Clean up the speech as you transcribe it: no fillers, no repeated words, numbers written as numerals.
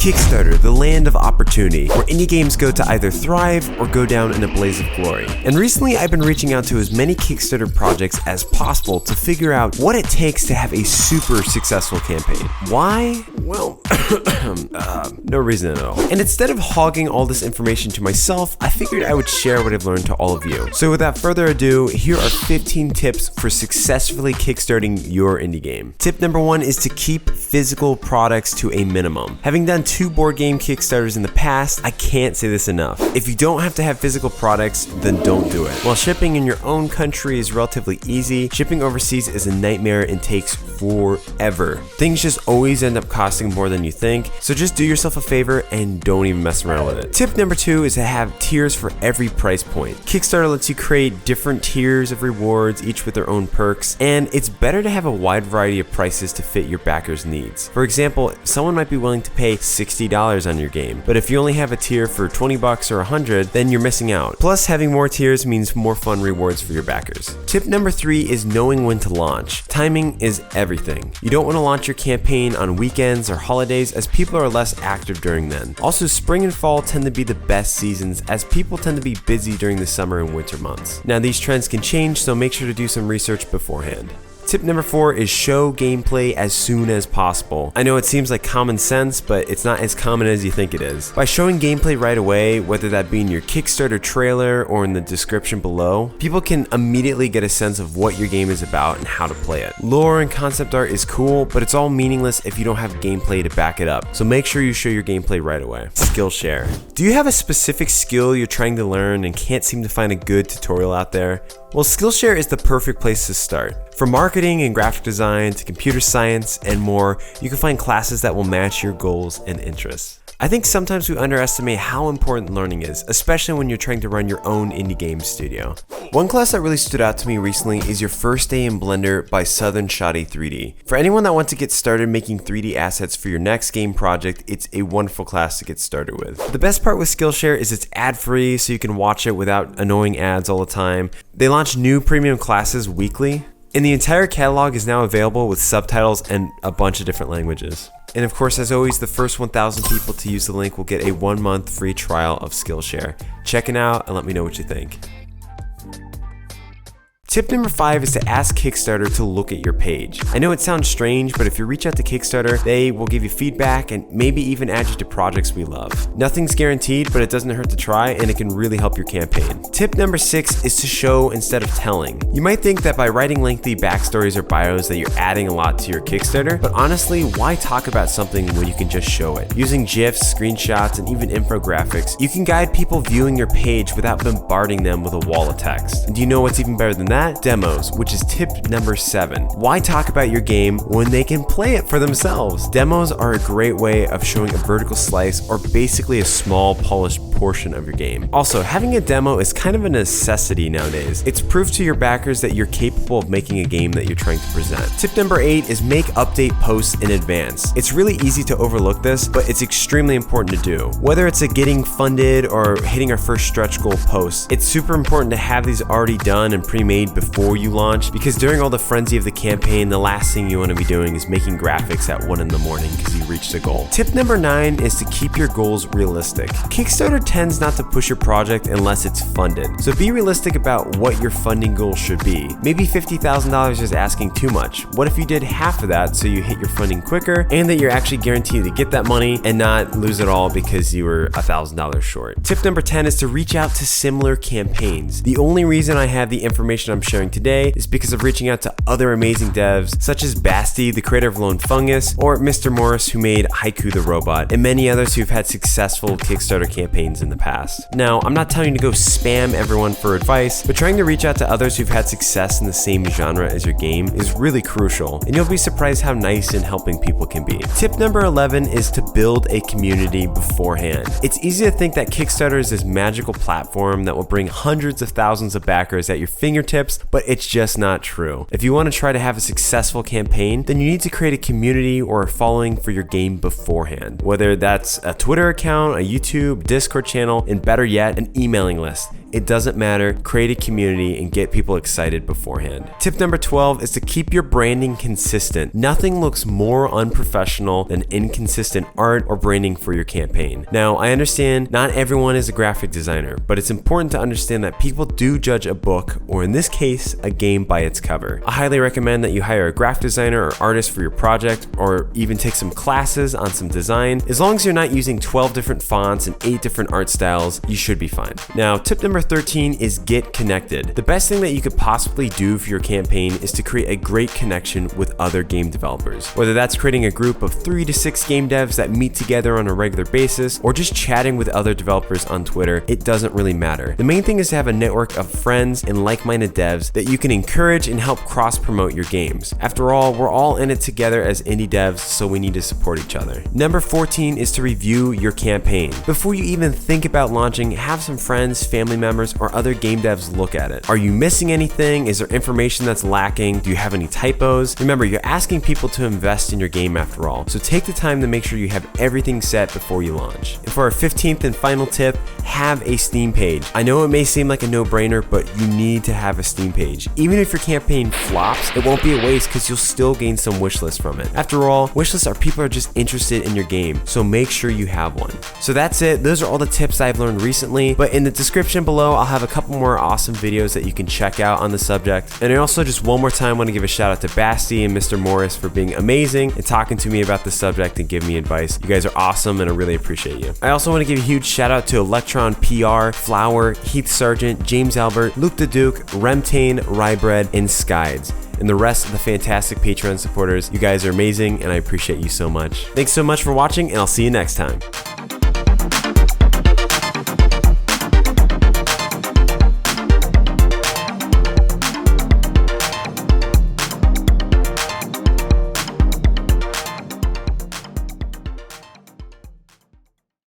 Kickstarter, the land of opportunity, where indie games go to either thrive or go down in a blaze of glory. And recently I've been reaching out to as many Kickstarter projects as possible to figure out what it takes to have a super successful campaign. Why? Well, no reason at all. And instead of hogging all this information to myself, I figured I would share what I've learned to all of you. So without further ado, here are 15 tips for successfully kickstarting your indie game. Tip number 1 is to keep physical products to a minimum. Having done 2 board game Kickstarters in the past, I can't say this enough. If you don't have to have physical products, then don't do it. While shipping in your own country is relatively easy, shipping overseas is a nightmare and takes forever. Things just always end up costing more than you think, so just do yourself a favor and don't even mess around with it. Tip number 2 is to have tiers for every price point. Kickstarter lets you create different tiers of rewards, each with their own perks, and it's better to have a wide variety of prices to fit your backers' needs. For example, someone might be willing to pay $60 on your game, but if you only have a tier for $20 or $100, then you're missing out. Plus, having more tiers means more fun rewards for your backers. Tip number 3 is knowing when to launch. Timing is everything. You don't want to launch your campaign on weekends or holidays, as people are less active during then. Also, spring and fall tend to be the best seasons, as people tend to be busy during the summer and winter months. Now, these trends can change, so make sure to do some research beforehand. Tip number 4 is show gameplay as soon as possible. I know it seems like common sense, but it's not as common as you think it is. By showing gameplay right away, whether that be in your Kickstarter trailer or in the description below, people can immediately get a sense of what your game is about and how to play it. Lore and concept art is cool, but it's all meaningless if you don't have gameplay to back it up, so make sure you show your gameplay right away. Skillshare. Do you have a specific skill you're trying to learn and can't seem to find a good tutorial out there? Well, Skillshare is the perfect place to start. From marketing and graphic design to computer science and more, you can find classes that will match your goals and interests. I think sometimes we underestimate how important learning is, especially when you're trying to run your own indie game studio. One class that really stood out to me recently is Your First Day in Blender by Southern Shoddy 3D. For anyone that wants to get started making 3D assets for your next game project, it's a wonderful class to get started with. The best part with Skillshare is it's ad-free, so you can watch it without annoying ads all the time. They launch new premium classes weekly, and the entire catalog is now available with subtitles and a bunch of different languages. And of course, as always, the first 1,000 people to use the link will get a 1-month free trial of Skillshare. Check it out and let me know what you think. Tip number 5 is to ask Kickstarter to look at your page. I know it sounds strange, but if you reach out to Kickstarter, they will give you feedback and maybe even add you to projects we love. Nothing's guaranteed, but it doesn't hurt to try, and it can really help your campaign. Tip number 6 is to show instead of telling. You might think that by writing lengthy backstories or bios that you're adding a lot to your Kickstarter, but honestly, why talk about something when you can just show it? Using GIFs, screenshots, and even infographics, you can guide people viewing your page without bombarding them with a wall of text. And do you know what's even better than that? Demos, which is tip number 7. Why talk about your game when they can play it for themselves? Demos are a great way of showing a vertical slice, or basically a small polished portion of your game. Also, having a demo is kind of a necessity nowadays. It's proof to your backers that you're capable of making a game that you're trying to present. Tip number 8 is make update posts in advance. It's really easy to overlook this, but it's extremely important to do. Whether it's a getting funded or hitting our first stretch goal post, it's super important to have these already done and pre-made before you launch, because during all the frenzy of the campaign, the last thing you want to be doing is making graphics at 1 in the morning because you reached a goal. Tip number 9 is to keep your goals realistic. Kickstarter tends not to push your project unless it's funded, so be realistic about what your funding goal should be. Maybe $50,000 is asking too much. What if you did half of that so you hit your funding quicker and that you're actually guaranteed to get that money and not lose it all because you were $1,000 short? Tip number 10 is to reach out to similar campaigns. The only reason I have the information I'm sharing today is because of reaching out to other amazing devs such as Basti, the creator of Lone Fungus, or Mr. Morris, who made Haiku the Robot, and many others who've had successful Kickstarter campaigns in the past. Now, I'm not telling you to go spam everyone for advice, but trying to reach out to others who've had success in the same genre as your game is really crucial, and you'll be surprised how nice and helping people can be. Tip number 11 is to build a community beforehand. It's easy to think that Kickstarter is this magical platform that will bring hundreds of thousands of backers at your fingertips, but it's just not true. If you want to try to have a successful campaign, then you need to create a community or a following for your game beforehand, whether that's a Twitter account, a YouTube, Discord channel, and better yet, an emailing list. It doesn't matter. Create a community and get people excited beforehand. Tip number 12 is to keep your branding consistent. Nothing looks more unprofessional than inconsistent art or branding for your campaign. Now, I understand not everyone is a graphic designer, but it's important to understand that people do judge a book, or in this case, a game by its cover. I highly recommend that you hire a graphic designer or artist for your project, or even take some classes on some design. As long as you're not using 12 different fonts and 8 different art styles, you should be fine. Now, tip number 13 is get connected. The best thing that you could possibly do for your campaign is to create a great connection with other game developers. Whether that's creating a group of 3 to 6 game devs that meet together on a regular basis, or just chatting with other developers on Twitter, it doesn't really matter. The main thing is to have a network of friends and like-minded devs that you can encourage and help cross-promote your games. After all, we're all in it together as indie devs, so we need to support each other. Number 14 is to review your campaign. Before you even think about launching, have some friends, family members, or other game devs look at it. Are you missing anything? Is there information that's lacking? Do you have any typos? Remember, you're asking people to invest in your game after all, so take the time to make sure you have everything set before you launch. And for our 15th and final tip, have a Steam page. I know it may seem like a no-brainer, but you need to have a Steam page. Even if your campaign flops, it won't be a waste because you'll still gain some wishlists from it. After all, wishlists are people who are just interested in your game, so make sure you have one. So that's it. Those are all the tips I've learned recently, but in the description below, I'll have a couple more awesome videos that you can check out on the subject. And I also just one more time want to give a shout out to Basti and Mr. Morris for being amazing and talking to me about the subject and giving me advice. You guys are awesome and I really appreciate you. I also want to give a huge shout out to Electron PR, Flower, Heath Sargent, James Albert, Luke the Duke, Remtane, Rybread, and Skides, and the rest of the fantastic Patreon supporters. You guys are amazing and I appreciate you so much. Thanks so much for watching, and I'll see you next time.